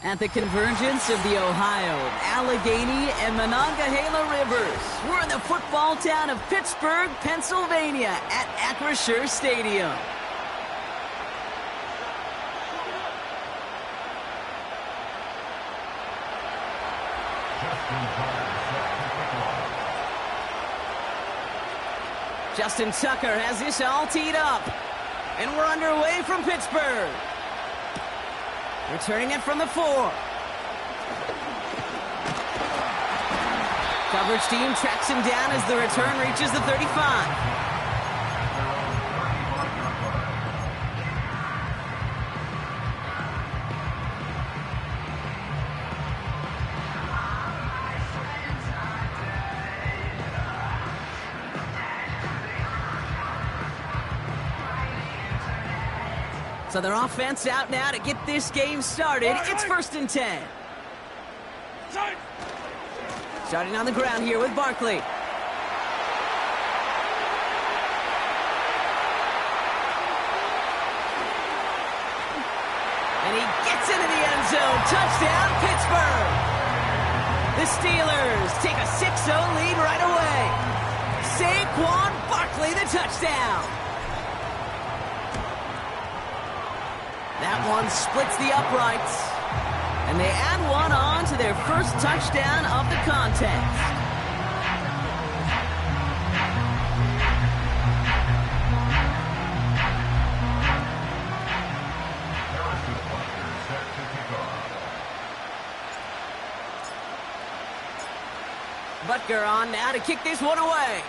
At the convergence of the Ohio, Allegheny, and Monongahela Rivers, we're in the football town of Pittsburgh, Pennsylvania at Acrisure Stadium. Justin Tucker has this all teed up, and we're underway from Pittsburgh. Returning it from the 4. Coverage team tracks him down as the return reaches the 35. So their offense out now to get this game started. It's 1st and 10. Starting on the ground here with Barkley. And he gets into the end zone. Touchdown, Pittsburgh. The Steelers take a 6-0 lead right away. Saquon Barkley, the touchdown. That one splits the uprights, and they add one on to their first touchdown of the contest. Butker on now to kick this one away.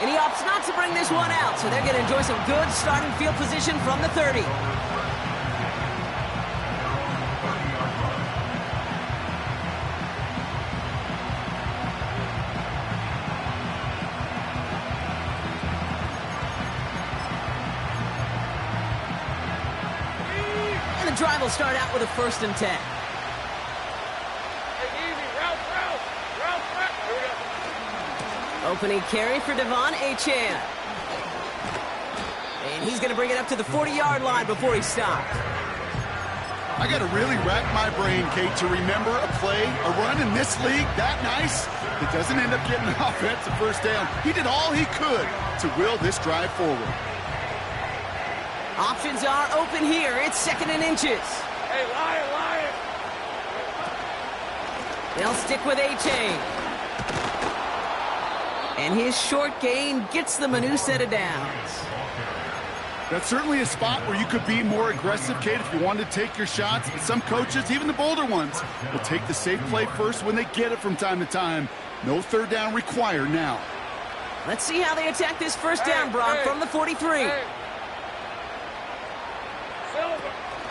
And he opts not to bring this one out, so they're going to enjoy some good starting field position from the 30. And the drive will start out with a 1st and 10. Opening carry for Devon Achane. And he's going to bring it up to the 40-yard line before he stops. I got to really rack my brain, Kate, to remember a play, a run in this league that nice that doesn't end up getting an offensive first down. He did all he could to will this drive forward. Options are open here. It's 2nd and inches. Hey, Lion! They'll stick with Achane. And his short gain gets them a new set of downs. That's certainly a spot where you could be more aggressive, Kate, if you wanted to take your shots. Some coaches, even the bolder ones, will take the safe play first when they get it from time to time. No 3rd down required now. Let's see how they attack this first down, Brock, from the 43.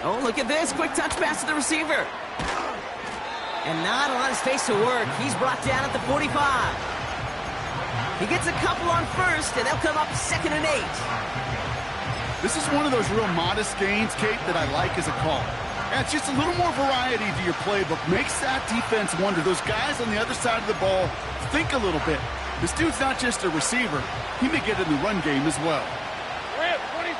Oh, look at this. Quick touch pass to the receiver. And not a lot of space to work. He's brought down at the 45. He gets a couple on 1st, and they'll come up 2nd and 8. This is one of those real modest gains, Kate, that I like as a call. And it's just a little more variety to your playbook. Makes that defense wonder. Those guys on the other side of the ball think a little bit. This dude's not just a receiver. He may get in the run game as well. 23.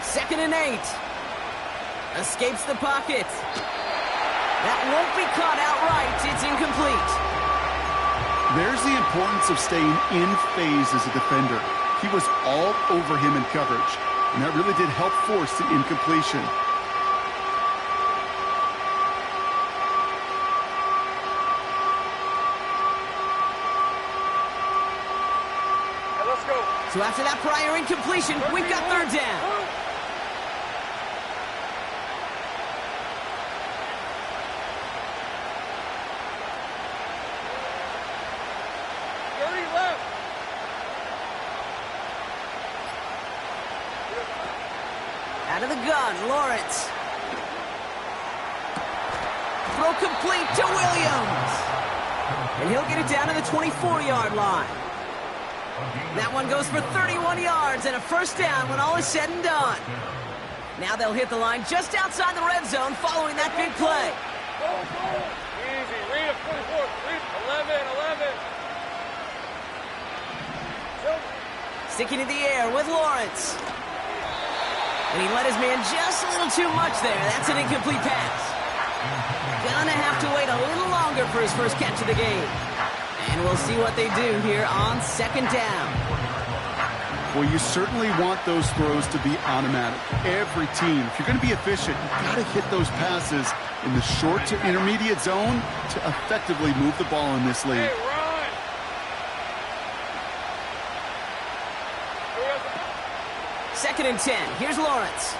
2nd and 8. Escapes the pocket. That won't be caught outright. It's incomplete. There's the importance of staying in phase as a defender. He was all over him in coverage, and that really did help force the incompletion. Hey, let's go. So after that prior incompletion, we've got 3rd down. Out of the gun, Lawrence. Throw complete to Williams. And he'll get it down to the 24-yard line. That one goes for 31 yards and a 1st down when all is said and done. Now they'll hit the line just outside the red zone following that big play. Easy. Read it, 44. Read 11. Sticking in the air with Lawrence. And he let his man just a little too much there. That's an incomplete pass. Gonna have to wait a little longer for his first catch of the game. And we'll see what they do here on second down. Well, you certainly want those throws to be automatic. Every team, if you're going to be efficient, you've got to hit those passes in the short to intermediate zone to effectively move the ball in this league. Hey, run! Second and 10. Here's Lawrence.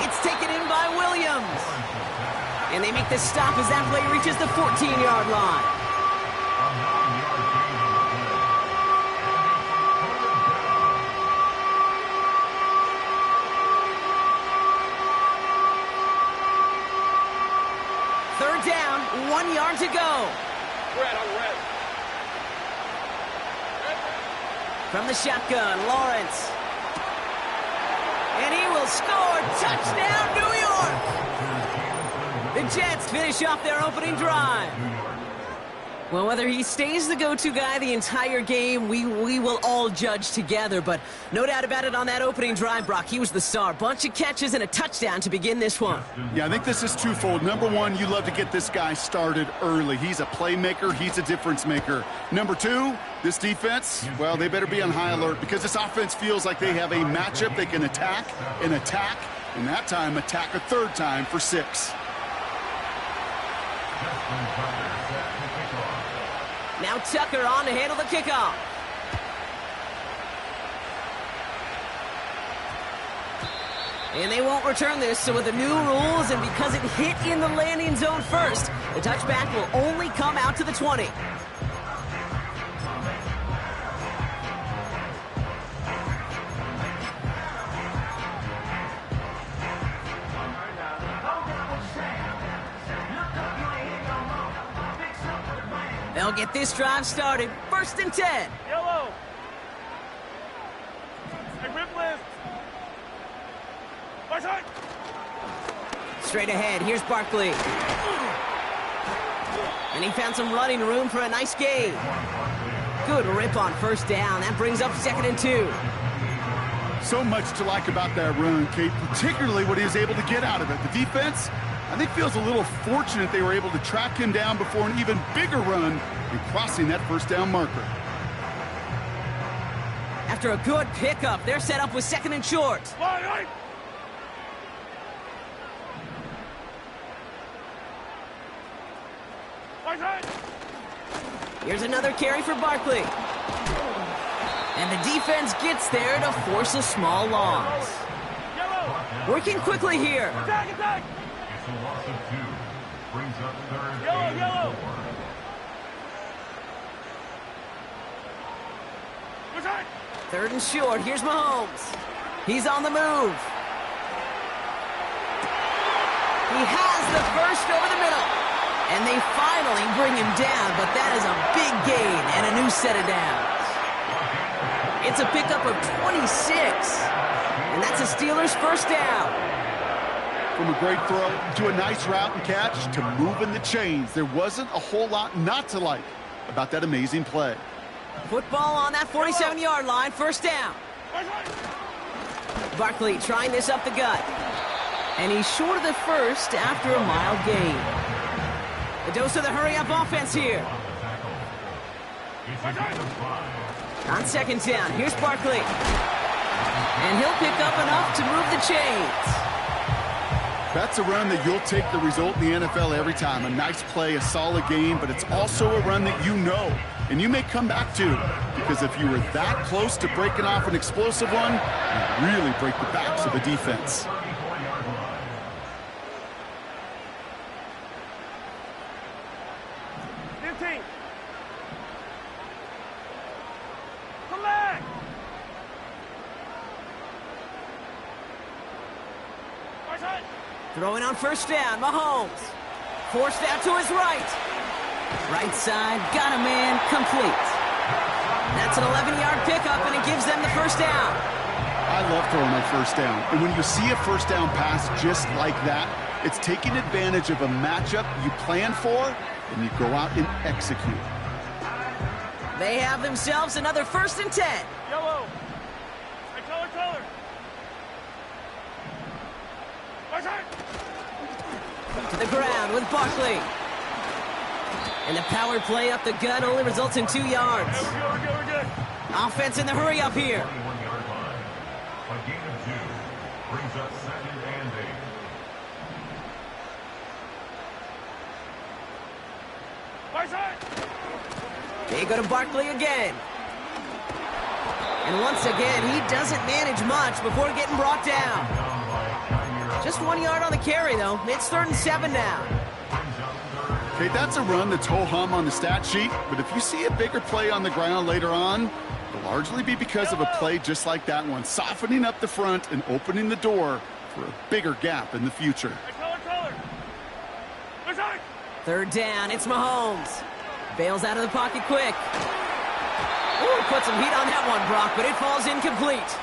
It's taken in by Williams. And they make the stop as that play reaches the 14-yard line. Third down, 1 yard to go. Red. From the shotgun, Lawrence. And he will score. Touchdown, New York! The Jets finish off their opening drive. Well, whether he stays the go-to guy the entire game, we will all judge together. But no doubt about it on that opening drive, Brock. He was the star. Bunch of catches and a touchdown to begin this one. Yeah, I think this is twofold. Number one, you love to get this guy started early. He's a playmaker. He's a difference maker. Number two, this defense, well, they better be on high alert because this offense feels like they have a matchup they can attack, and that time attack a third time for 6. Now Tucker on to handle the kickoff. And they won't return this, so with the new rules and because it hit in the landing zone first, the touchback will only come out to the 20. They'll get this drive started. First and 10. Yellow. Hey, rip list. Right side. Straight ahead, here's Barkley. And he found some running room for a nice gain. Good rip on first down. That brings up second and 2. So much to like about that run, Kate, particularly what he was able to get out of it. The defense, I think, feels a little fortunate they were able to track him down before an even bigger run and crossing that first down marker. After a good pickup, they're set up with second and short. Line. Right side. Here's another carry for Barkley. And the defense gets there to force a small loss. Yellow. Working quickly here. Attack. It's a loss of 2. Brings up third. Yellow. Right side. Third and short. Here's Mahomes. He's on the move. He has the first over the middle. And they finally bring him down, but that is a big gain and a new set of downs. It's a pickup of 26. And that's a Steelers first down. From a great throw to a nice route and catch to moving the chains, there wasn't a whole lot not to like about that amazing play. Football on that 47-yard line, first down. Barkley trying this up the gut. And he's short of the first after a mild gain. A dose of the hurry-up offense here. On second down, here's Barkley. And he'll pick up enough to move the chains. That's a run that you'll take the result in the NFL every time. A nice play, a solid game, but it's also a run that you know and you may come back to, because if you were that close to breaking off an explosive one, you really break the backs of the defense. Come back. Right side. Throwing on first down, Mahomes. Forced out to his right. Right side, got a man, complete. That's an 11-yard pickup, and it gives them the first down. I love throwing on first down. And when you see a first down pass just like that, it's taking advantage of a matchup you plan for, and you go out and execute. They have themselves another 1st and 10. Yellow. Hey, color. Outside. To the ground with Barkley. And the power play up the gut only results in 2 yards. Yeah, we're good. Offense in the hurry up here. 21-yard line. A gain of 2 brings up 2nd and 8. Outside. They go to Barkley again. And once again, he doesn't manage much before getting brought down. Just 1 yard on the carry, though. It's 3rd and 7 now. Okay, that's a run that's ho-hum on the stat sheet, but if you see a bigger play on the ground later on, it'll largely be because of a play just like that one, softening up the front and opening the door for a bigger gap in the future. Hey, color. Outside. 3rd down, it's Mahomes. Bails out of the pocket quick. Ooh, put some heat on that one, Brock, but it falls incomplete.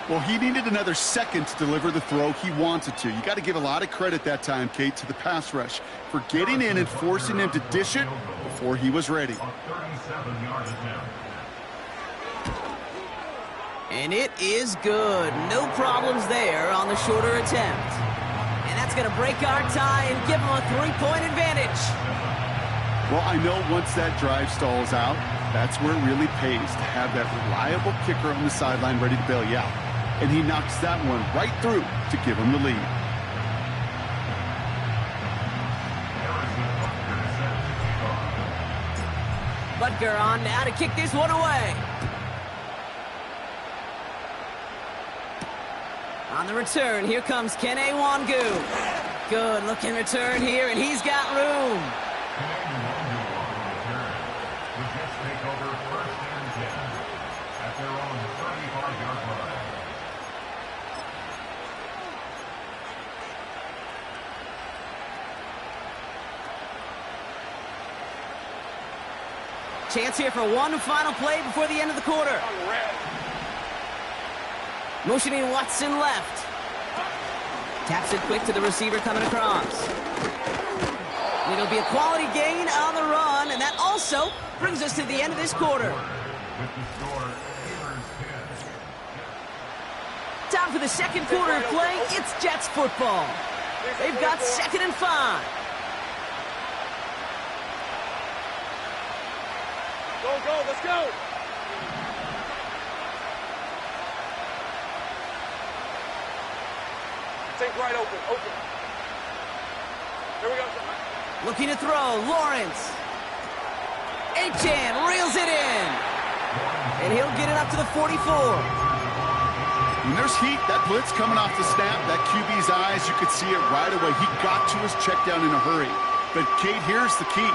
Well, he needed another second to deliver the throw he wanted to. You got to give a lot of credit that time, Kate, to the pass rush for getting in and forcing him to dish it before he was ready. 37-yard attempt. And it is good. No problems there on the shorter attempt. And that's going to break our tie and give them a 3-point advantage. Well, I know once that drive stalls out, that's where it really pays to have that reliable kicker on the sideline ready to bail you out. And he knocks that one right through to give him the lead. Butker on now to kick this one away. On the return, here comes Kene Wangu. Good looking return here, and he's got room. Chance here for one final play before the end of the quarter. Motioning Watson left. Taps it quick to the receiver coming across. It'll be a quality gain on the run, and that also brings us to the end of this quarter. Time for the second quarter of play. It's Jets football. They've got 2nd and 5. Go, let's go. Take right, open. Here we go. Looking to throw, Lawrence. Achan reels it in. And he'll get it up to the 44. When there's heat, that blitz coming off the snap, that QB's eyes, you could see it right away. He got to his check down in a hurry. But, Kate, here's the key.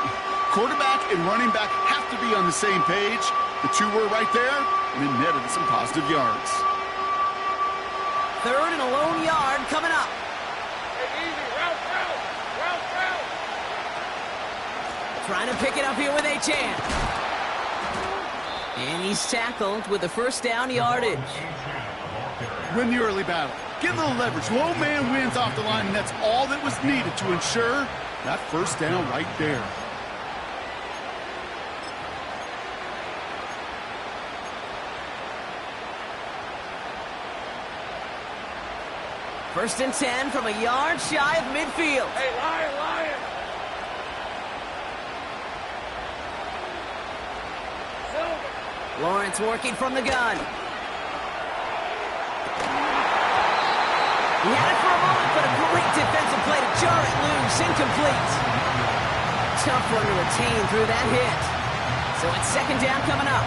Quarterback and running back have to be on the same page. The two were right there, and it netted some positive yards. 3rd and a lone yard coming up. Hey, easy. Route. Trying to pick it up here with Achan. And he's tackled with the 1st down yardage. Win the early battle. Get a little leverage. Low man wins off the line, and that's all that was needed to ensure that 1st down right there. First and 10 from a yard shy of midfield. Hey, Lion. Lawrence working from the gun. He had it for a moment, but a great defensive play to jar it loose. Incomplete. Tough one to retain through that hit. So it's 2nd down coming up.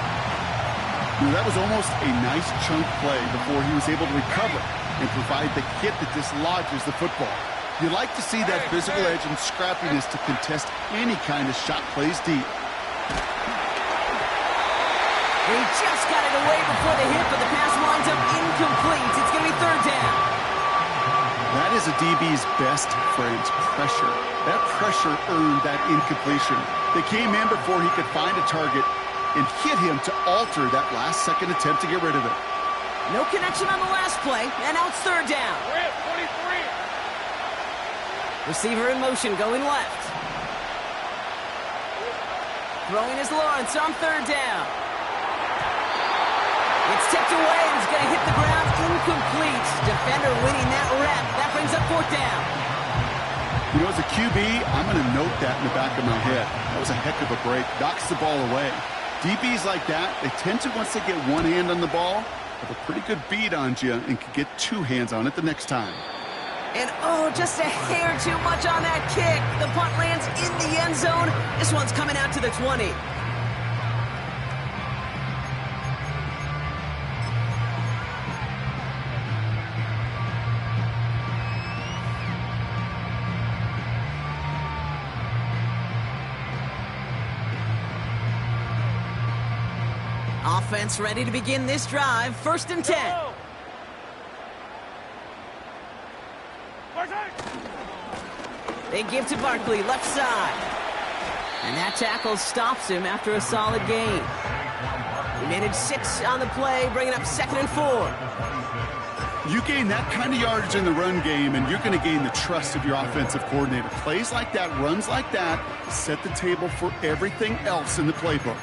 That was almost a nice chunk play before he was able to recover and provide the hit that dislodges the football. You like to see that physical edge and scrappiness to contest any kind of shot plays deep. He just got it away before the hit, but the pass winds up incomplete. It's going to be 3rd down. That is a DB's best friend, pressure. That pressure earned that incompletion. They came in before he could find a target and hit him to alter that last-second attempt to get rid of it. No connection on the last play, and now it's 3rd down. 23. Receiver in motion, going left. Throwing is Lawrence on third down. It's tipped away and he's going to hit the ground incomplete. Defender winning that rep. That brings up fourth down. You know, as a QB, I'm going to note that in the back of my head. That was a heck of a break. Knocks the ball away. DBs like that, they tend to, once they get one hand on the ball, have a pretty good beat on you and can get two hands on it the next time. And oh, just a hair too much on that kick. The punt lands in the end zone. This one's coming out to the 20. Offense ready to begin this drive. First and 10. They give to Barkley, left side. And that tackle stops him after a solid gain. He made it 6 on the play, bringing up 2nd and 4. You gain that kind of yardage in the run game, and you're going to gain the trust of your offensive coordinator. Plays like that, runs like that, set the table for everything else in the playbook.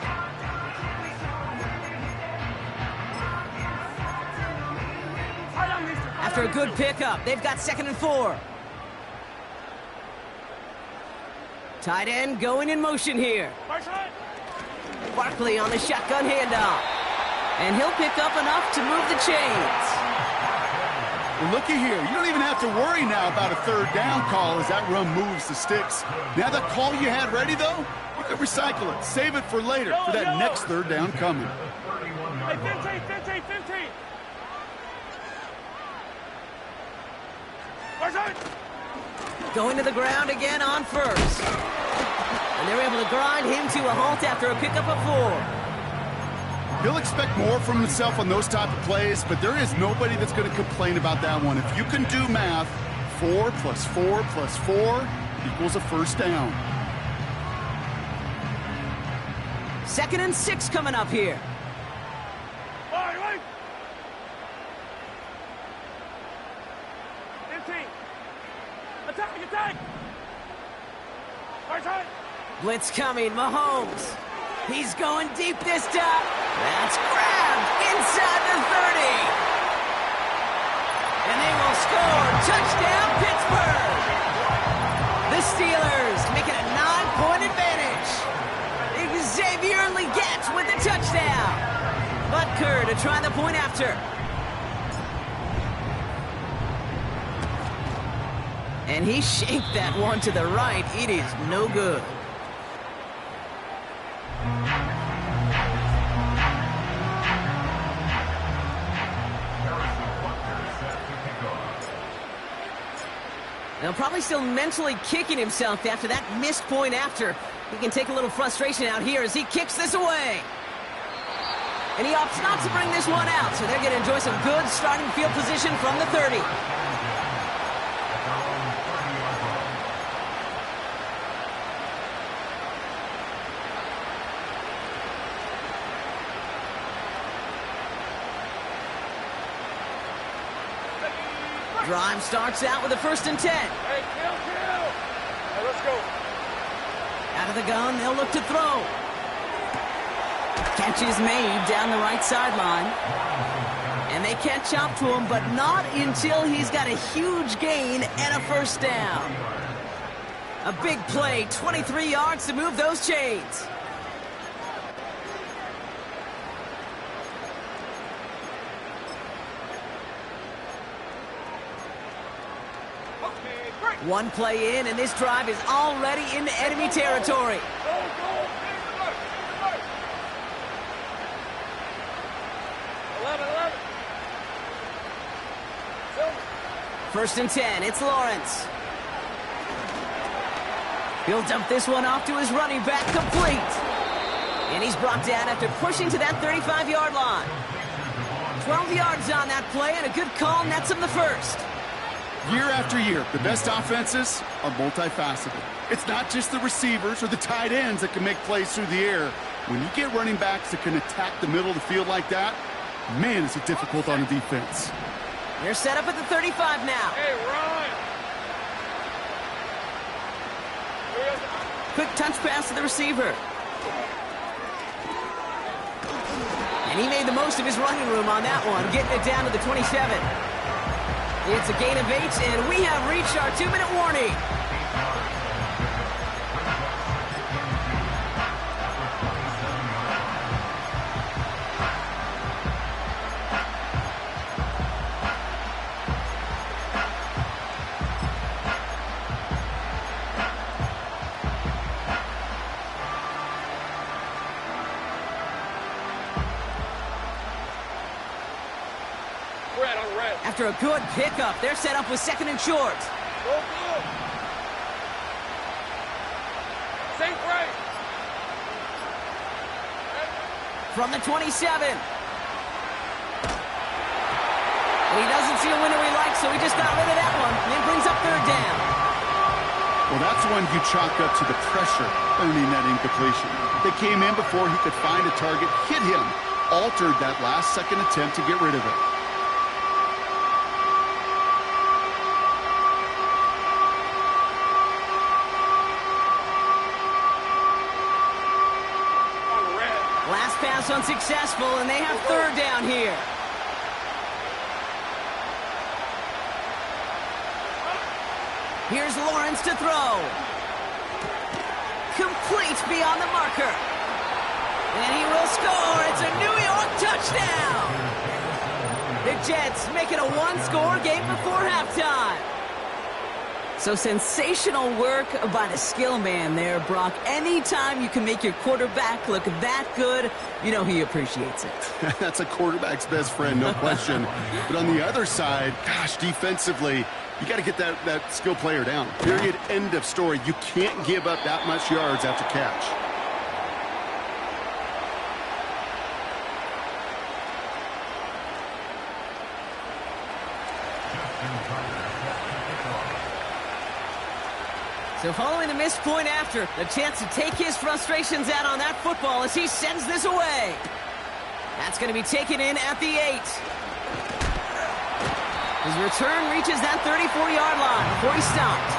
After a good pickup, they've got 2nd and 4. Tight end going in motion here. Barkley on the shotgun handoff. And he'll pick up enough to move the chains. Well, looky here. You don't even have to worry now about a third down call as that run moves the sticks. Now that call you had ready, though, you can recycle it. Save it for later for that next third down coming. Hey, 15. Going to the ground again on first. And they're able to grind him to a halt after a pickup of 4. He'll expect more from himself on those type of plays, but there is nobody that's going to complain about that one. If you can do math, 4 plus 4 plus 4 equals a first down. 2nd and 6 coming up here. Wait. 15. Attack. Blitz coming, Mahomes. He's going deep this time. That's grabbed inside the 30. And they will score. Touchdown, Pittsburgh. The Steelers make it a 9-point advantage. Xavier Legette with the touchdown. Butker to try the point after. And he shaped that one to the right. It is no good. Now probably still mentally kicking himself after that missed point after. He can take a little frustration out here as he kicks this away. And he opts not to bring this one out, so they're going to enjoy some good starting field position from the 30. Drive starts out with a 1st and 10. Hey, kill. Hey, let's go. Out of the gun, they'll look to throw. Catch is made down the right sideline. And they catch up to him, but not until he's got a huge gain and a first down. A big play, 23 yards to move those chains. One play in, and this drive is already into enemy territory. Go. 11. 1st and 10, it's Lawrence. He'll dump this one off to his running back, complete. And he's brought down after pushing to that 35-yard line. 12 yards on that play, and a good call nets him the first. Year after year, the best offenses are multifaceted. It's not just the receivers or the tight ends that can make plays through the air. When you get running backs that can attack the middle of the field like that, man, is it difficult on a defense. They're set up at the 35 now. Hey, run. Quick touch pass to the receiver. And he made the most of his running room on that one, getting it down to the 27. It's a gain of 8, and we have reached our 2-minute warning. After a good pickup, they're set up with 2nd and short. Go good. Safe right. From the 27. And he doesn't see a window he likes, so he just got rid of that one. And it brings up 3rd down. Well, that's one you chalk up to the pressure earning that incompletion. They came in before he could find a target, hit him, altered that last-second attempt to get rid of it. Last pass unsuccessful, and they have 3rd down here. Here's Lawrence to throw. Complete beyond the marker. And he will score. It's a New York touchdown. The Jets make it a 1-score game before halftime. So sensational work by the skill man there, Brock. Anytime you can make your quarterback look that good, you know he appreciates it. That's a quarterback's best friend, no question. But on the other side, gosh, defensively, you got to get that skill player down. Period, end of story. You can't give up that much yards after catch. So following the missed point after, the chance to take his frustrations out on that football as he sends this away. That's going to be taken in at the 8. His return reaches that 34-yard line before he stopped.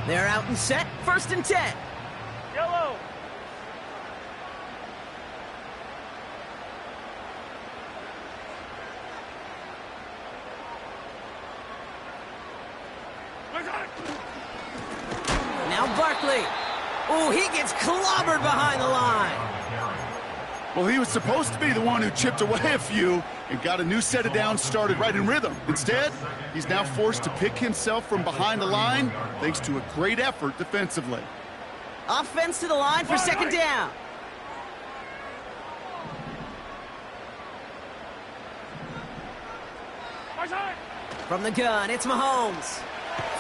They're out and set, 1st and 10. Yellow. Now Barkley. Oh, he gets clobbered behind the line. Well, he was supposed to be the one who chipped away a few and got a new set of downs started right in rhythm. Instead, he's now forced to pick himself from behind the line thanks to a great effort defensively. Offense to the line for 2nd down. From the gun, it's Mahomes.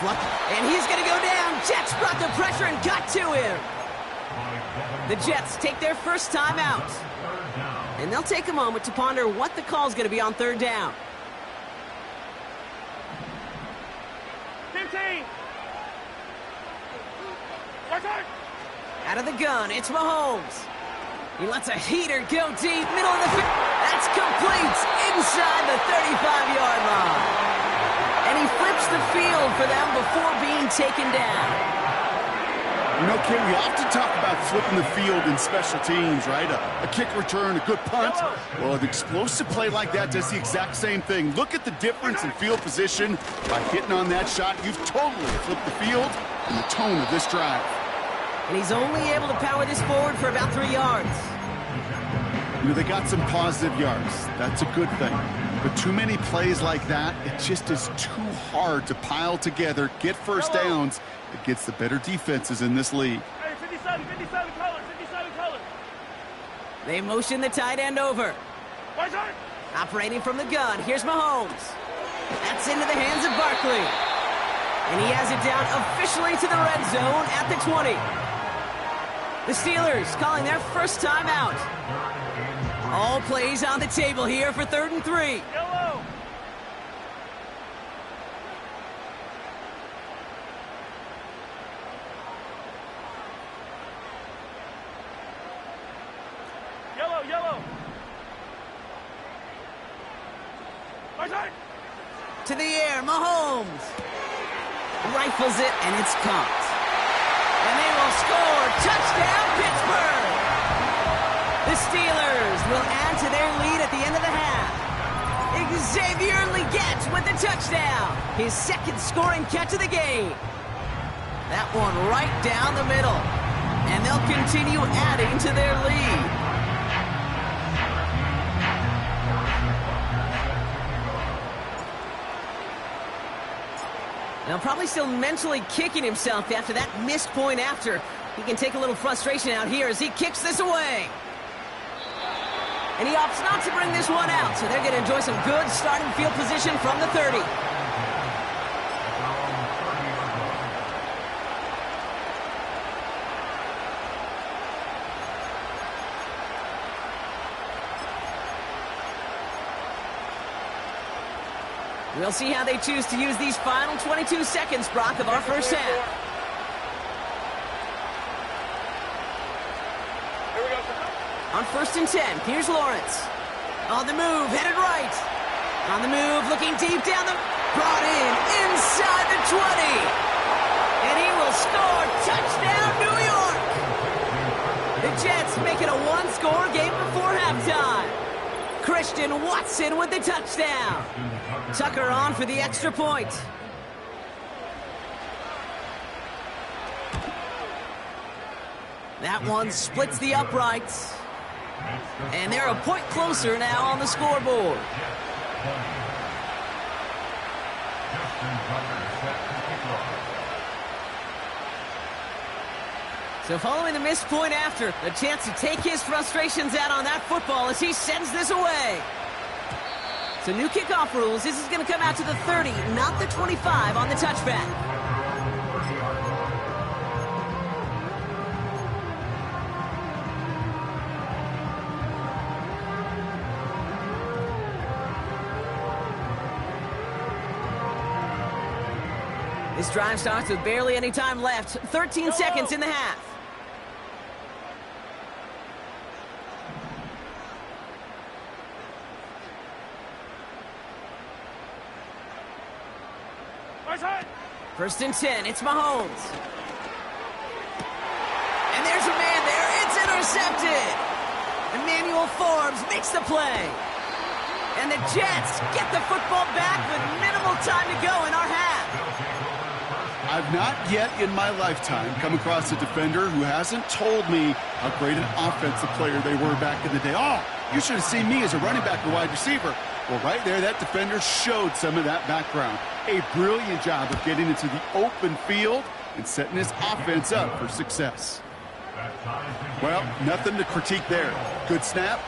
And he's going to go down. Jets brought the pressure and got to him. The Jets take their first time out. And they'll take a moment to ponder what the call is going to be on 3rd down. 15. Out of the gun, it's Mahomes. He lets a heater go deep, middle of the field. That's complete inside the 35-yard line. And he flips the field for them before being taken down. You know, Kate, we often talk about flipping the field in special teams, right? A kick return, a good punt. Well, an explosive play like that does the exact same thing. Look at the difference in field position. By hitting on that shot, you've totally flipped the field and the tone of this drive. And he's only able to power this forward for about 3 yards. You know, they got some positive yards. That's a good thing. But too many plays like that, it just is too hard to pile together, get first downs against the better defenses in this league. Hey, 57 color. They motion the tight end over. Operating from the gun, here's Mahomes. That's into the hands of Barkley. And he has it down officially to the red zone at the 20. The Steelers calling their first time out. All plays on the table here for 3rd and 3. Yellow. Yellow, yellow. To the air, Mahomes. Rifles it, and it's caught. And they will score. Touchdown, Pittsburgh. The Steelers will add to their lead at the end of the half. Xavier Legette with the touchdown. His second scoring catch of the game. That one right down the middle. And they'll continue adding to their lead. Now probably still mentally kicking himself after that missed point after. He can take a little frustration out here as he kicks this away. And he opts not to bring this one out, so they're going to enjoy some good starting field position from the 30. We'll see how they choose to use these final 22 seconds, Brock, of our first half. Here we go. On 1st and 10, here's Lawrence. On the move, headed right. On the move, looking deep down the... Brought in, inside the 20. And he will score. Touchdown, New York. The Jets make it a one-score game before halftime. Christian Watson with the touchdown. Tucker on for the extra point. That one splits the uprights. And they're a point closer now on the scoreboard. So following the missed point after, a chance to take his frustrations out on that football as he sends this away. So new kickoff rules. This is going to come out to the 30, not the 25 on the touchback. This drive starts with barely any time left. 13 seconds in the half. First and 10, it's Mahomes. And there's a man there, it's intercepted. Emmanuel Forbes makes the play. And the Jets get the football back with minimal time to go in our half. I've not yet in my lifetime come across a defender who hasn't told me how great an offensive player they were back in the day. Oh, you should have seen me as a running back or wide receiver. Well, right there, that defender showed some of that background. A brilliant job of getting into the open field and setting his offense up for success. Well, nothing to critique there. Good snap,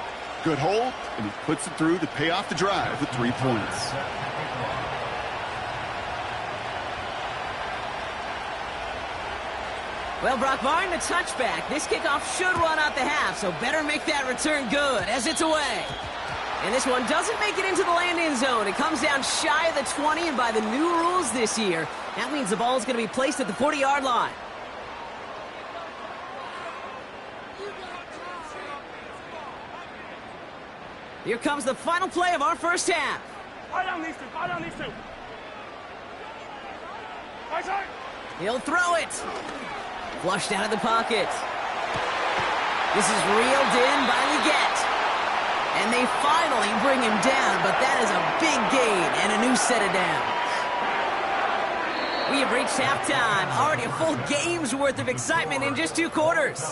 good hold, and he puts it through to pay off the drive with 3 points. Well, Brock, barring the touchback, this kickoff should run out the half, so better make that return good as it's away. And this one doesn't make it into the land-in zone. It comes down shy of the 20, and by the new rules this year, that means the ball is going to be placed at the 40-yard line. Here comes the final play of our first half. Fire down these two. Fire down these two. Right side. He'll throw it. Flushed out of the pocket. This is reeled in by Legette. And they finally bring him down, but that is a big gain and a new set of downs. We have reached halftime. Already a full game's worth of excitement in just 2 quarters.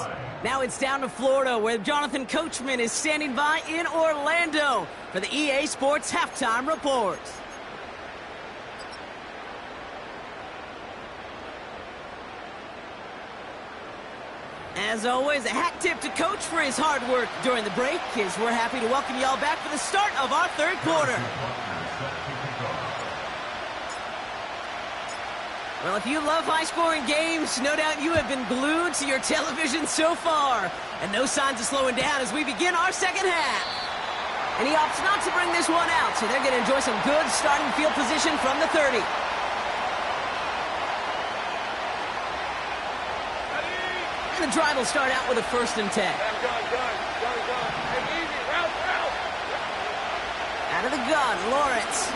Now it's down to Florida, where Jonathan Coachman is standing by in Orlando for the EA Sports Halftime Report. As always, a hat tip to Coach for his hard work during the break, as we're happy to welcome y'all back for the start of our third quarter. Well, if you love high-scoring games, no doubt you have been glued to your television so far. And no signs of slowing down as we begin our second half. And he opts not to bring this one out, so they're going to enjoy some good starting field position from the 30. And the drive will start out with a 1st and 10. Hey, easy. Route. Out of the gun, Lawrence.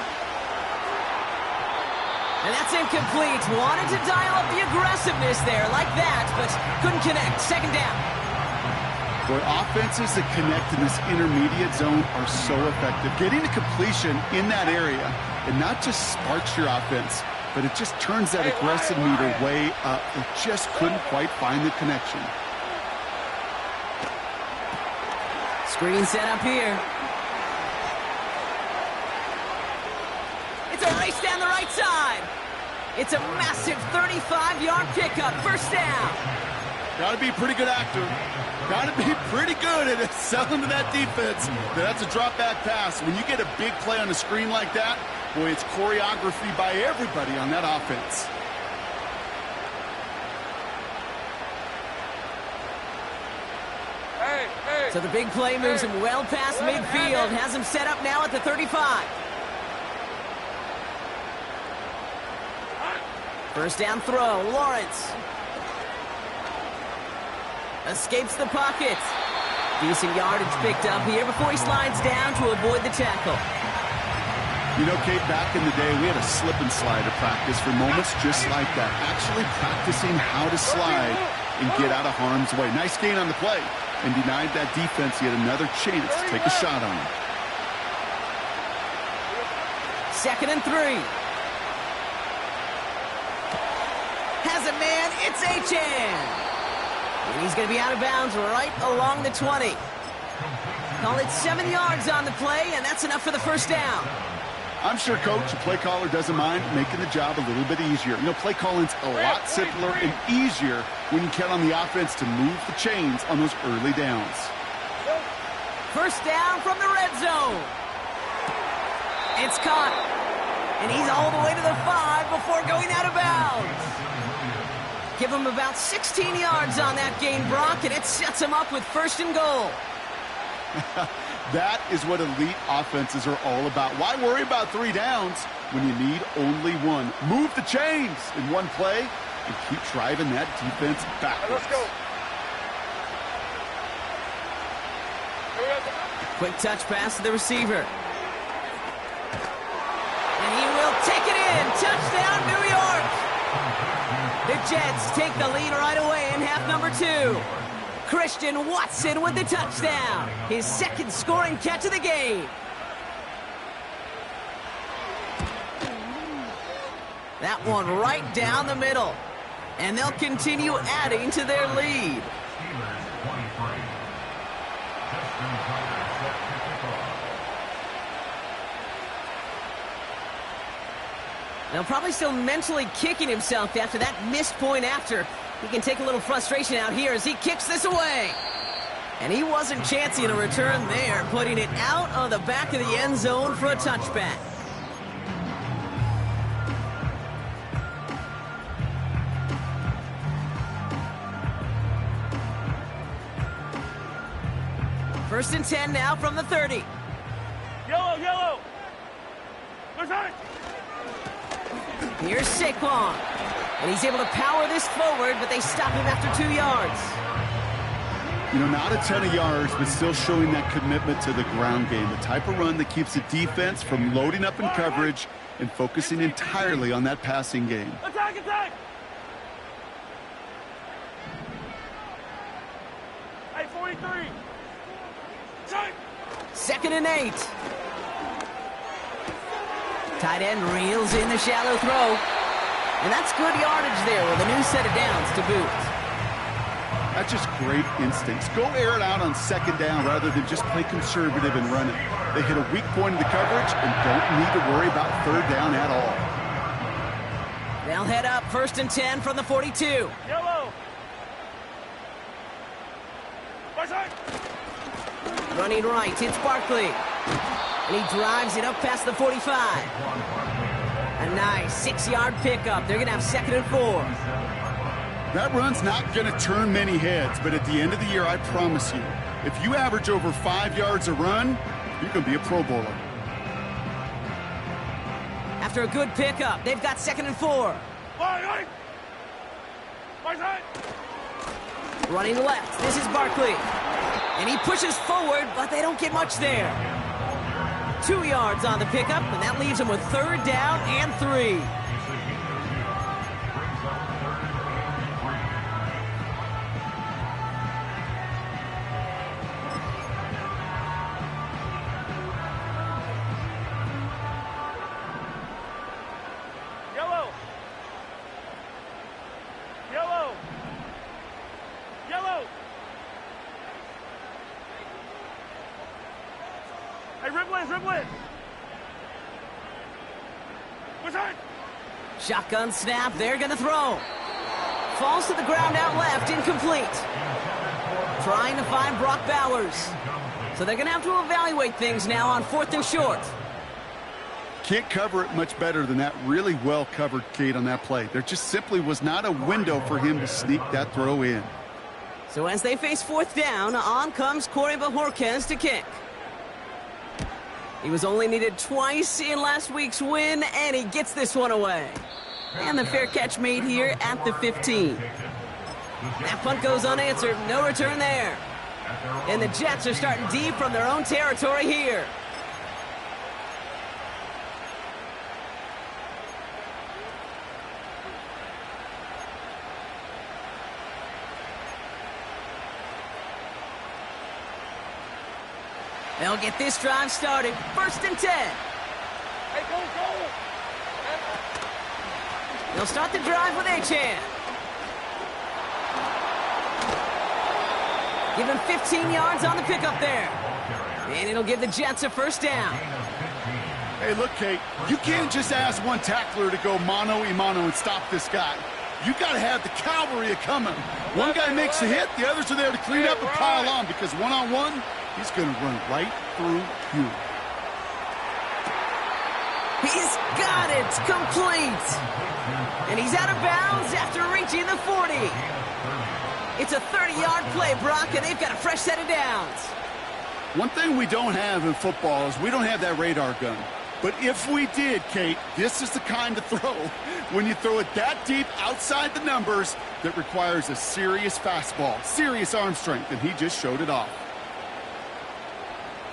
And that's incomplete. Wanted to dial up the aggressiveness there like that, but couldn't connect. 2nd down. Boy, offenses that connect in this intermediate zone are so effective. Getting a completion in that area, it not just sparks your offense, but it just turns that aggressive meter way up. It just couldn't quite find the connection. Screen set up here. It's a race down the right side. It's a massive 35-yard pickup. 1st down. Got to be a pretty good actor. Got to be pretty good at selling to that defense. That's a drop-back pass. When you get a big play on the screen like that, boy, it's choreography by everybody on that offense. Hey. So the big play moves him well past midfield. Has him set up now at the 35. 1st down throw. Lawrence. Escapes the pocket. Decent yardage picked up here before he slides down to avoid the tackle. You know, Kate, back in the day, we had a slip and slide to practice for moments just like that. Actually practicing how to slide and get out of harm's way. Nice gain on the play. And denied that defense yet another chance to take a shot on him. 2nd and 3. Has a man. It's Achane. And he's going to be out of bounds right along the 20. Call it 7 yards on the play, and that's enough for the 1st down. I'm sure, Coach, the play caller doesn't mind making the job a little bit easier. You know, play calling's a lot simpler and easier when you count on the offense to move the chains on those early downs. 1st down from the red zone. It's caught. And he's all the way to the 5 before going out of bounds. Give him about 16 yards on that gain, Brock, and it sets him up with 1st and goal. That is what elite offenses are all about. Why worry about 3 downs when you need only 1? Move the chains in one play and keep driving that defense backwards. Let's go. Quick touch pass to the receiver. And he will take it in. Touchdown, New York. The Jets take the lead right away in half number 2. Christian Watson with the touchdown. His 2nd scoring catch of the game. That one right down the middle. And they'll continue adding to their lead. Now probably still mentally kicking himself after that missed point after. He can take a little frustration out here as he kicks this away. And he wasn't chancing a return there, putting it out on the back of the end zone for a touchback. First and 10 now from the 30. Yellow. Here's Saquon. And he's able to power this forward, but they stop him after 2 yards. You know, not a ton of yards, but still showing that commitment to the ground game. The type of run that keeps the defense from loading up in coverage and focusing entirely on that passing game. Attack! Hey, 43. 2nd and 8. Tight end reels in the shallow throw. And that's good yardage there with a new set of downs to boot. That's just great instincts. Go air it out on 2nd down rather than just play conservative and run it. They hit a weak point in the coverage and don't need to worry about 3rd down at all. They'll head up 1st and 10 from the 42. Yellow. Running right, it's Barkley. And he drives it up past the 45. A nice 6-yard pickup. They're going to have 2nd and 4. That run's not going to turn many heads, but at the end of the year, I promise you, if you average over 5 yards a run, you're going to be a Pro Bowler. After a good pickup, they've got 2nd and 4. Running left, this is Barkley. And he pushes forward, but they don't get much there. 2 yards on the pickup, and that leaves him with 3rd down and 3. Yellow. Yellow. Yellow. Hey, Ribblin. What's on? Shotgun snap, they're going to throw. Falls to the ground out left, incomplete. Trying to find Brock Bowers. So they're going to have to evaluate things now on 4th and short. Can't cover it much better than that. Really well covered, Kate, on that play. There just simply was not a window for him to sneak that throw in. So as they face 4th down, on comes Corey Bajorquez to kick. He was only needed twice in last week's win, and he gets this one away. And the fair catch made here at the 15. That punt goes unanswered, no return there. And the Jets are starting deep from their own territory here. They'll get this drive started. 1st and 10. Hey, go. They'll start the drive with Achane. Give him 15 yards on the pickup there. And it'll give the Jets a 1st down. Hey, look, Kate, you can't just ask one tackler to go mano-a-mano and stop this guy. You got to have the cavalry coming. One guy makes a hit, the others are there to clean up and pile on, because one-on-one, he's going to run right through you. He's got it, complete. And he's out of bounds after reaching the 40. It's a 30-yard play, Brock, and they've got a fresh set of downs. One thing we don't have in football is we don't have that radar gun. But if we did, Kate, this is the kind of throw, when you throw it that deep outside the numbers, that requires a serious fastball, serious arm strength, and he just showed it off.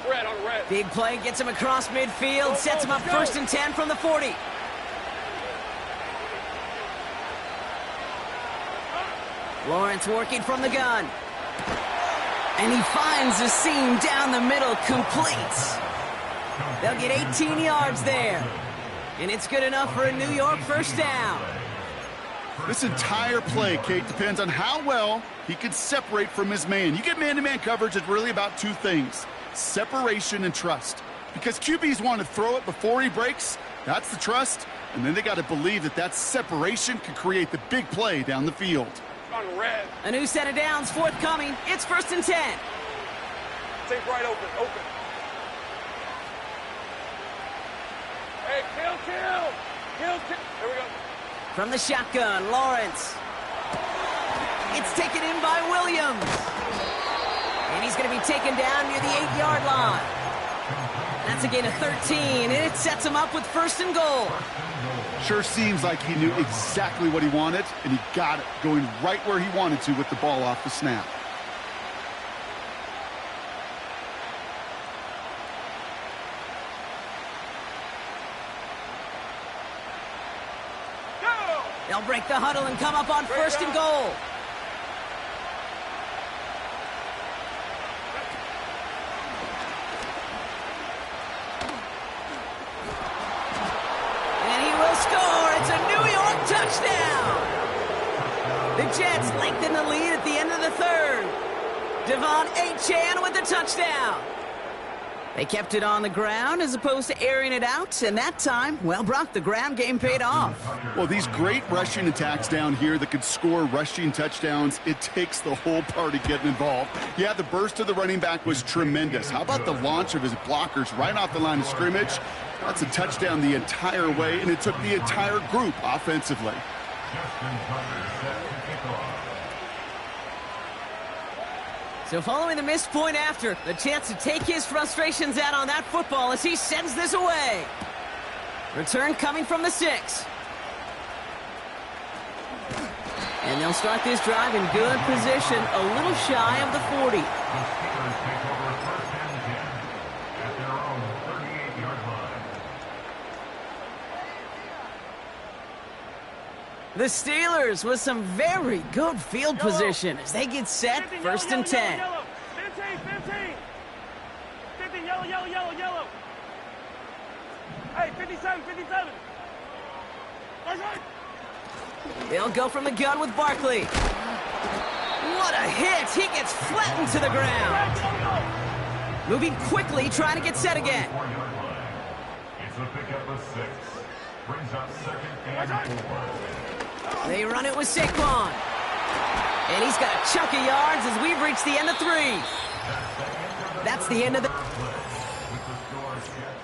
Red on red. Big play gets him across midfield, sets him up 1st and 10 from the 40. Lawrence working from the gun. And he finds a seam down the middle, complete. They'll get 18 yards there. And it's good enough for a New York 1st down. This entire play, Kate, depends on how well he can separate from his man. You get man-to-man coverage, it's really about 2 things. Separation and trust. Because QBs want to throw it before he breaks. That's the trust. And then they got to believe that that separation can create the big play down the field. On red. A new set of downs forthcoming. It's 1st and 10. Take right open. Hey, kill. Here we go. From the shotgun, Lawrence. It's taken in by Williams. And he's going to be taken down near the 8-yard line. That's a gain of 13, and it sets him up with 1st and goal. Sure seems like he knew exactly what he wanted, and he got it, going right where he wanted to with the ball off the snap. They'll break the huddle and come up on 1st and goal. And he will score. It's a New York touchdown. The Jets lengthen the lead at the end of the 3rd. Devon Achane with the touchdown. They kept it on the ground as opposed to airing it out, and that time, well, Brock, the ground game paid off. Well, these great rushing attacks down here that could score rushing touchdowns, it takes the whole party getting involved. Yeah, the burst of the running back was tremendous. How about the launch of his blockers right off the line of scrimmage? That's a touchdown the entire way, and it took the entire group offensively. So following the missed point after, the chance to take his frustrations out on that football as he sends this away. Return coming from the 6. And they'll start this drive in good position, a little shy of the 40. The Steelers take over first and 10 at their own 38-yard line. The Steelers with some very good field position as they get set, first and 10. 15. 15, yellow. Hey, 57. Right. They'll go from the gun with Barkley. What a hit! He gets flattened to the ground. Moving quickly, trying to get set again. 4-yard line. It's a pickup of 6. Brings up second and 4. They run it with Saquon. And he's got a chunk of yards as we've reached the end of 3. That's the end of the... With the score, Jets.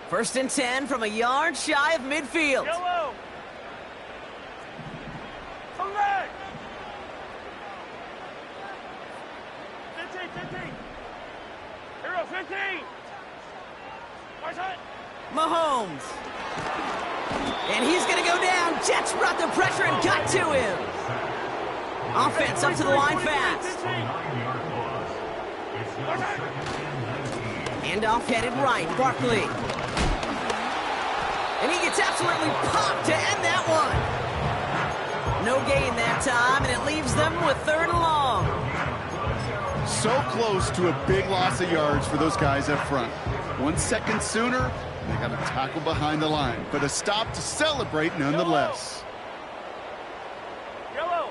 First and 10 from a yard shy of midfield. Yellow. Come back. 15. Hero, 15. Right side. Mahomes. And he's going to go down. Jets brought the pressure and got to him. Offense up to the line fast. 9-yard loss. It's now second and 19. Handoff headed right. Barkley. And he gets absolutely popped to end that one. No gain that time, and it leaves them with 3rd and long. So close to a big loss of yards for those guys up front. 1 second sooner, they got a tackle behind the line, but a stop to celebrate nonetheless. Yellow.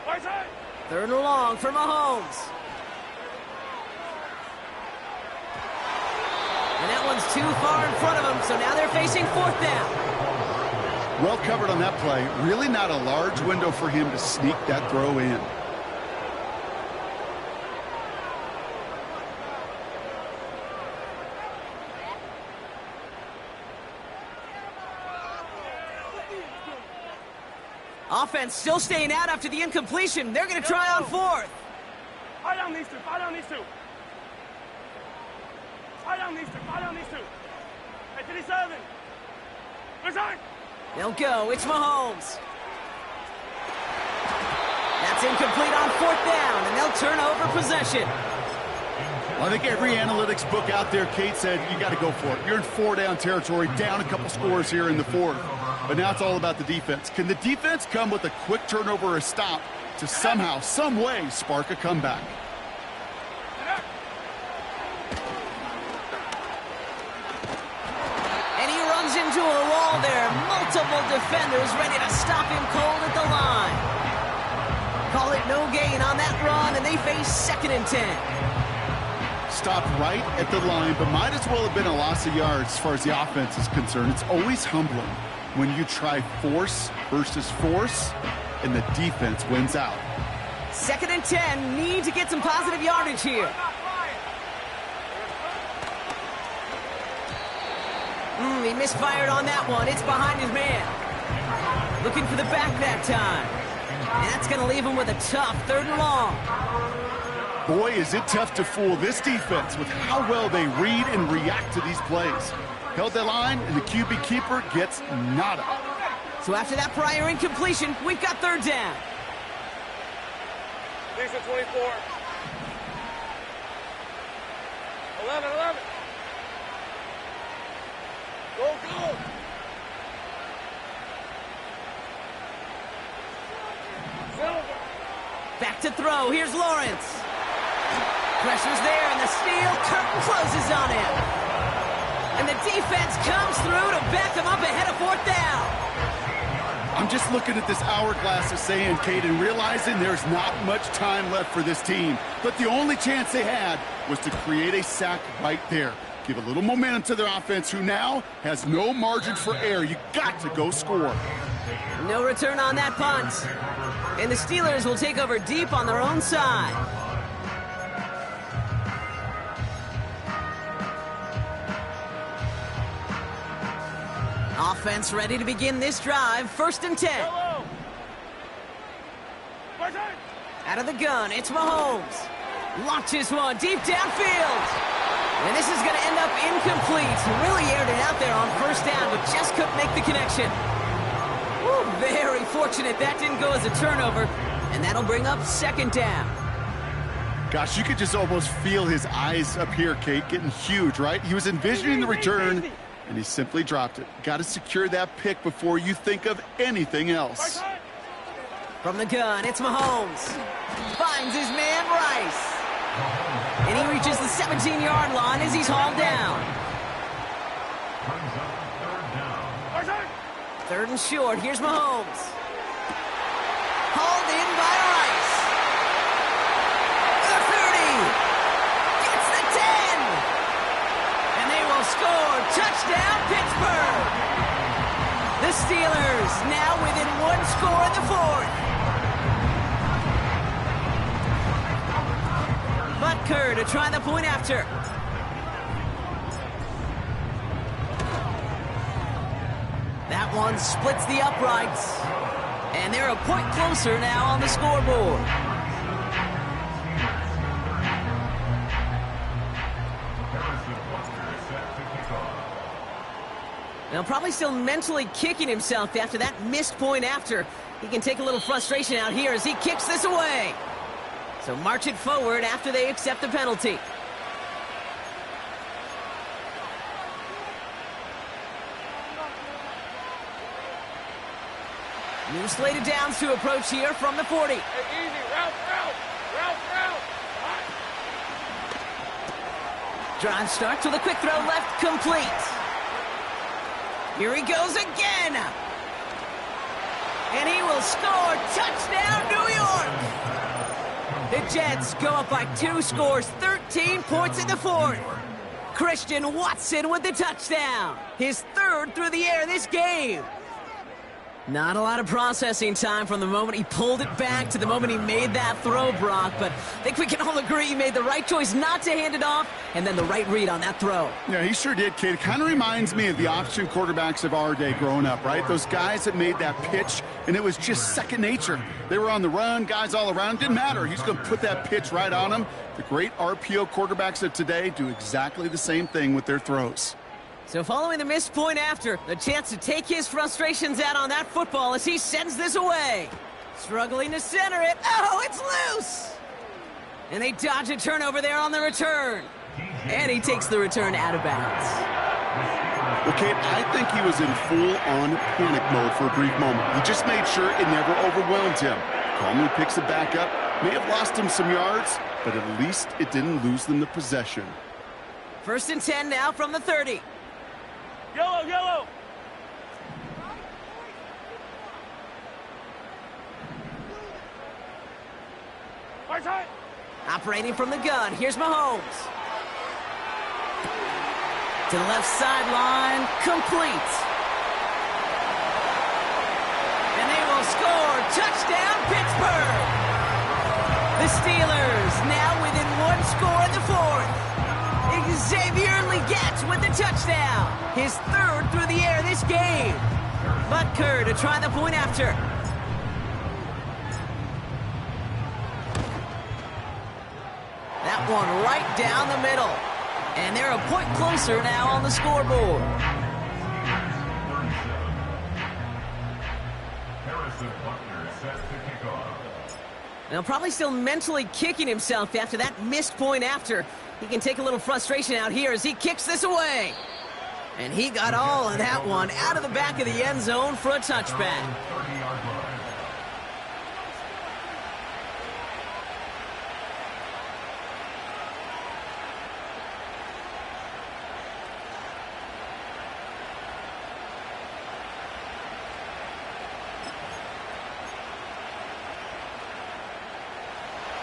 Right side. 3rd and long for Mahomes. And that one's too far in front of them, so now they're facing 4th down. Well covered on that play. Really not a large window for him to sneak that throw in. Offense still staying out after the incompletion. They're going to try on 4th. Fire down these two. Fire down these two. Hey, 57. Resign. They'll go. It's Mahomes. That's incomplete on 4th down, and they'll turn over possession. I think every analytics book out there, Kate said, you got to go for it. You're in 4-down territory, down a couple scores here in the 4th. But now it's all about the defense. Can the defense come with a quick turnover or a stop to somehow, some way, spark a comeback? And he runs into a wall there. Multiple defenders ready to stop him cold at the line. Call it no gain on that run, and they face 2nd and 10. Stopped right at the line, but might as well have been a loss of yards as far as the offense is concerned. It's always humbling when you try force versus force, and the defense wins out. 2nd and 10, need to get some positive yardage here. He misfired on that one. It's behind his man. Looking for the back that time. And that's going to leave him with a tough 3rd and long. Boy, is it tough to fool this defense with how well they read and react to these plays. Held that line, and the QB keeper gets nada. So after that prior incompletion, we've got 3rd down. These are 24. 11. Go. Silver. Back to throw. Here's Lawrence. Pressure's there, and the steel curtain closes on him. And the defense comes through to back him up ahead of 4th down. I'm just looking at this hourglass of sand, Kate, and realizing there's not much time left for this team. But the only chance they had was to create a sack right there. Give a little momentum to their offense, who now has no margin for error. You got to go score. No return on that punt. And the Steelers will take over deep on their own side. Offense ready to begin this drive. 1st and 10. Yellow. Right side. Out of the gun, it's Mahomes. Launches one deep downfield. And this is going to end up incomplete. Really aired it out there on first down, but just couldn't make the connection. Woo, very fortunate that didn't go as a turnover. And that'll bring up second down. Gosh, you could just almost feel his eyes up here, Kate, getting huge, right? He was envisioning the return, and he simply dropped it. Got to secure that pick before you think of anything else. From the gun, it's Mahomes. Finds his man, Rice. And he reaches the 17-yard line as he's hauled down. Third and short, here's Mahomes. Hauled in by Rice. The 30. Gets the 10. And they will score. Touchdown, Pittsburgh. The Steelers now within one score in the fourth. Butker to try the point after. That one splits the uprights. And they're a point closer now on the scoreboard. Now probably still mentally kicking himself after that missed point after. He can take a little frustration out here as he kicks this away. So march it forward after they accept the penalty. New slate of downs to approach here from the 40. Hey, easy. Route. Drive starts with a quick throw left, complete. Here he goes again. And he will score. Touchdown, New York. The Jets go up by 2 scores, 13 points in the fourth. Christian Watson with the touchdown. His third through the air this game. Not a lot of processing time from the moment he pulled it back to the moment he made that throw, Brock. But I think we can all agree he made the right choice not to hand it off, and then the right read on that throw. Yeah, he sure did, kid. It kind of reminds me of the option quarterbacks of our day growing up, right? Those guys that made that pitch, and it was just second nature. They were on the run, guys all around. Didn't matter. He's going to put that pitch right on them. The great RPO quarterbacks of today do exactly the same thing with their throws. So following the missed point after, the chance to take his frustrations out on that football as he sends this away. Struggling to center it. Oh, it's loose! And they dodge a turnover there on the return. And he takes the return out of bounds. Okay, I think he was in full-on panic mode for a brief moment. He just made sure it never overwhelmed him. Calmly picks it back up. May have lost him some yards, but at least it didn't lose them the possession. 1st and 10 now from the 30. Yellow. Operating from the gun, here's Mahomes. To the left sideline, complete. And they will score. Touchdown, Pittsburgh. The Steelers now within one score in the fourth. Xavier Legette with the touchdown. His third through the air this game. Butker to try the point after. That one right down the middle. And they're a point closer now on the scoreboard. Now probably still mentally kicking himself after that missed point after. He can take a little frustration out here as he kicks this away. And he got all of that one out of the back of the end zone for a touchback.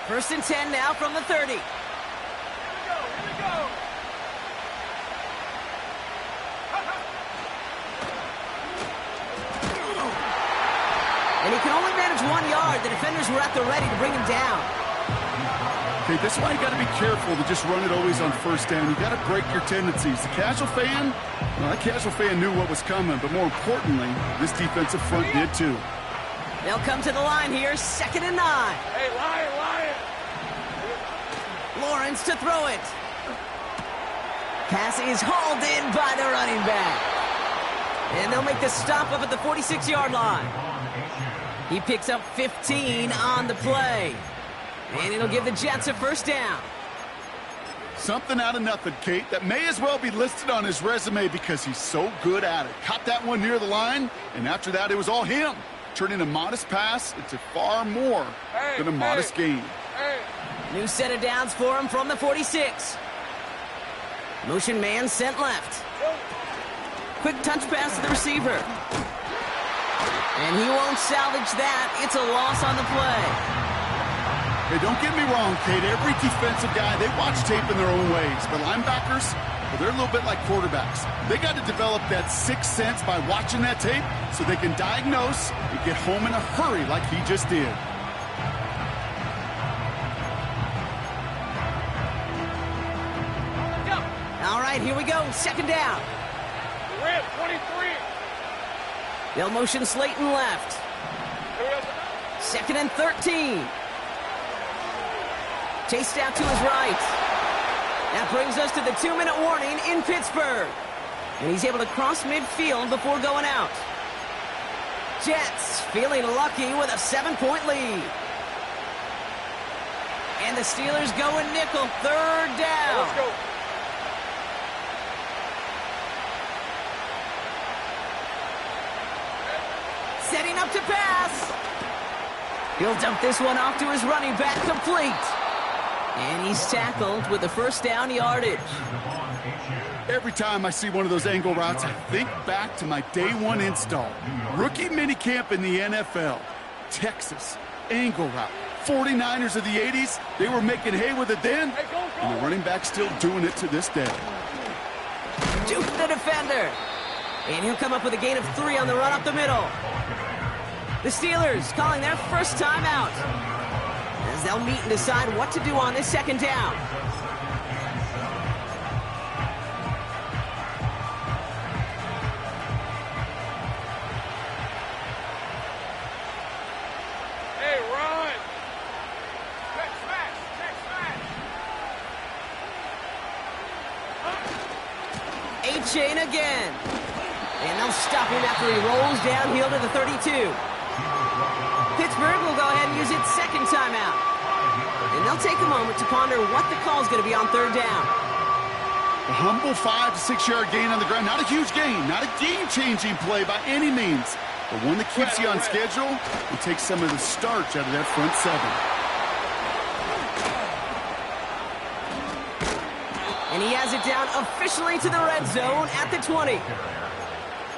First and 10 now from the 30. And he can only manage 1 yard. The defenders were at the ready to bring him down. Okay, that's why you got to be careful to just run it always on first down. You got to break your tendencies. The casual fan, well, that casual fan knew what was coming, but more importantly, this defensive front did too. They'll come to the line here, 2nd and 9. Hey, Lion. Lawrence to throw it. Pass is hauled in by the running back. And they'll make the stop up at the 46-yard line. He picks up 15 on the play. And it'll give the Jets a first down. Something out of nothing, Kate, that may as well be listed on his resume because he's so good at it. Caught that one near the line, and after that, it was all him. Turning a modest pass into far more than a modest gain. New set of downs for him from the 46. Motion man sent left. Quick touch pass to the receiver. And he won't salvage that. It's a loss on the play. Hey, don't get me wrong, Kate. Every defensive guy, they watch tape in their own ways. But linebackers, well, they're a little bit like quarterbacks. They got to develop that sixth sense by watching that tape so they can diagnose and get home in a hurry like he just did. All right, here we go. Second down. Red 23. They'll motion Slayton left. Second and 13. Chased out to his right. That brings us to the 2-minute warning in Pittsburgh. And he's able to cross midfield before going out. Jets feeling lucky with a 7-point lead. And the Steelers go in nickel. Third down. Let's go. Setting up to pass. He'll dump this one off to his running back, complete. And he's tackled with the first down yardage. Every time I see one of those angle routes, I think back to my day one install. Rookie minicamp in the NFL. Texas, angle route. 49ers of the 80s, they were making hay with it then. And the running back's still doing it to this day. Juke the defender. And he'll come up with a gain of 3 on the run up the middle. The Steelers calling their first timeout, as they'll meet and decide what to do on this second down. Hey, run. Smash. A-chain again. And they'll stop him after he rolls downhill to the 32. Pittsburgh will go ahead and use its second timeout. And they'll take a moment to ponder what the call is going to be on third down. A humble 5 to 6 yard gain on the ground. Not a huge gain, not a game-changing play by any means, but one that keeps you on schedule and takes some of the starch out of that front seven. And he has it down officially to the red zone at the 20.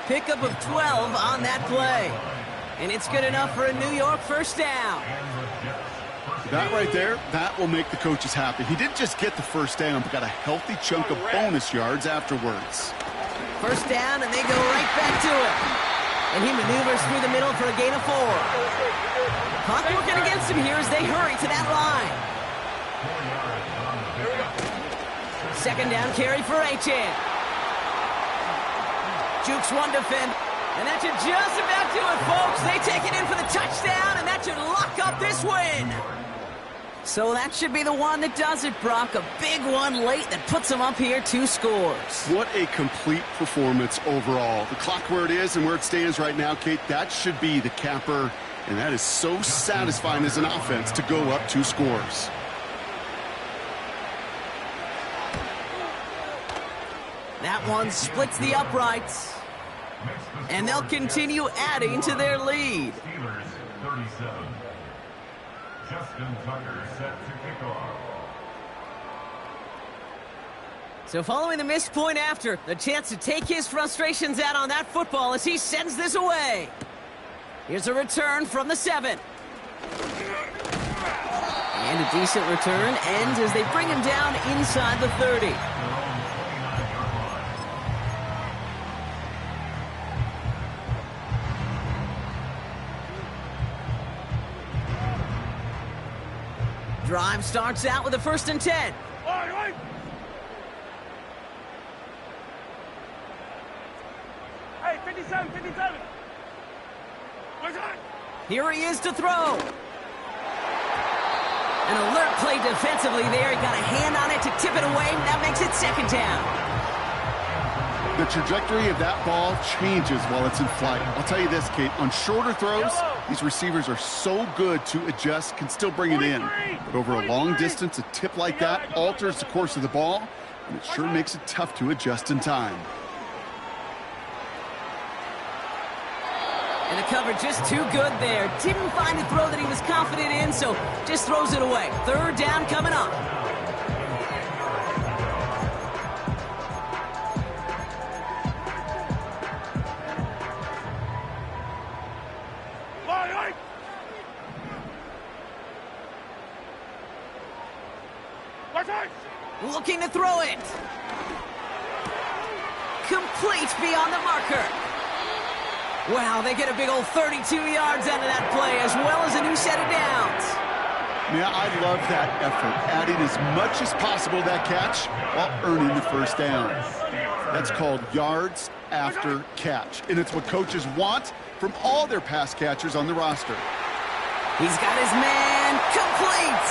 Pickup of 12 on that play. And it's good enough for a New York first down. That right there, that will make the coaches happy. He didn't just get the first down, but got a healthy chunk of bonus yards afterwards. First down, and they go right back to it. And he maneuvers through the middle for a gain of 4. Clock working against him here as they hurry to that line. Second down carry for Achan. Jukes one defend. And that should just about do it, folks. They take it in for the touchdown, and that should lock up this win. So that should be the one that does it, Brock. A big one late that puts them up here 2 scores. What a complete performance overall. The clock where it is and where it stands right now, Kate, that should be the capper. And that is so satisfying as an offense to go up 2 scores. That one splits the uprights. And they'll continue adding to their lead. Steelers 37. Justin Tucker set to kick off. So following the missed point after, the chance to take his frustrations out on that football as he sends this away. Here's a return from the 7. And a decent return ends as they bring him down inside the 30. Drive starts out with a 1st and 10. Hey, 57. Here he is to throw. An alert play defensively there. He got a hand on it to tip it away. That makes it second down. The trajectory of that ball changes while it's in flight. I'll tell you this, Kate, on shorter throws, these receivers are so good to adjust, can still bring it in. But over a long distance, a tip like that alters the course of the ball, and it sure makes it tough to adjust in time. And the cover just too good there. Didn't find a throw that he was confident in, so just throws it away. Third down coming up. Looking to throw it. Complete beyond the marker. Wow, they get a big old 32 yards out of that play, as well as a new set of downs. Yeah, I love that effort, adding as much as possible to that catch while earning the first down. That's called yards after catch, and it's what coaches want from all their pass catchers on the roster. He's got his man complete.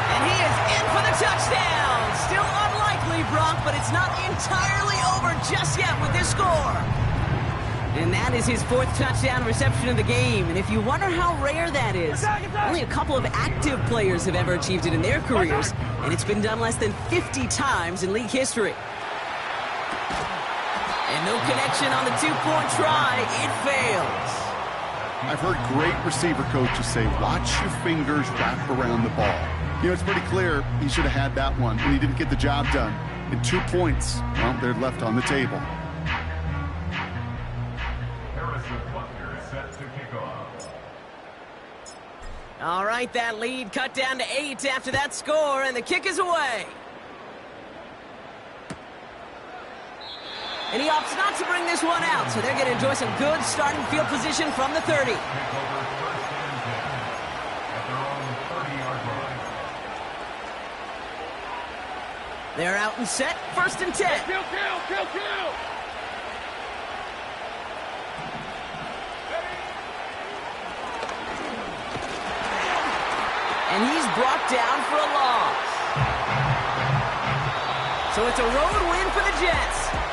And he is in for the touchdown. Still unlikely, Bronk, but it's not entirely over just yet with this score. And that is his fourth touchdown reception of the game. And if you wonder how rare that is, only a couple of active players have ever achieved it in their careers, and it's been done less than 50 times in league history. And no connection on the two-point try. It fails. I've heard great receiver coaches say, watch your fingers wrap around the ball. You know, it's pretty clear he should have had that one, and he didn't get the job done. And 2 points, well, they're left on the table. All right, that lead cut down to 8 after that score, and the kick is away. And he opts not to bring this one out, so they're going to enjoy some good starting field position from the 30. They're out and set, 1st and 10. Kill. And he's brought down for a loss. So it's a road win for the Jets.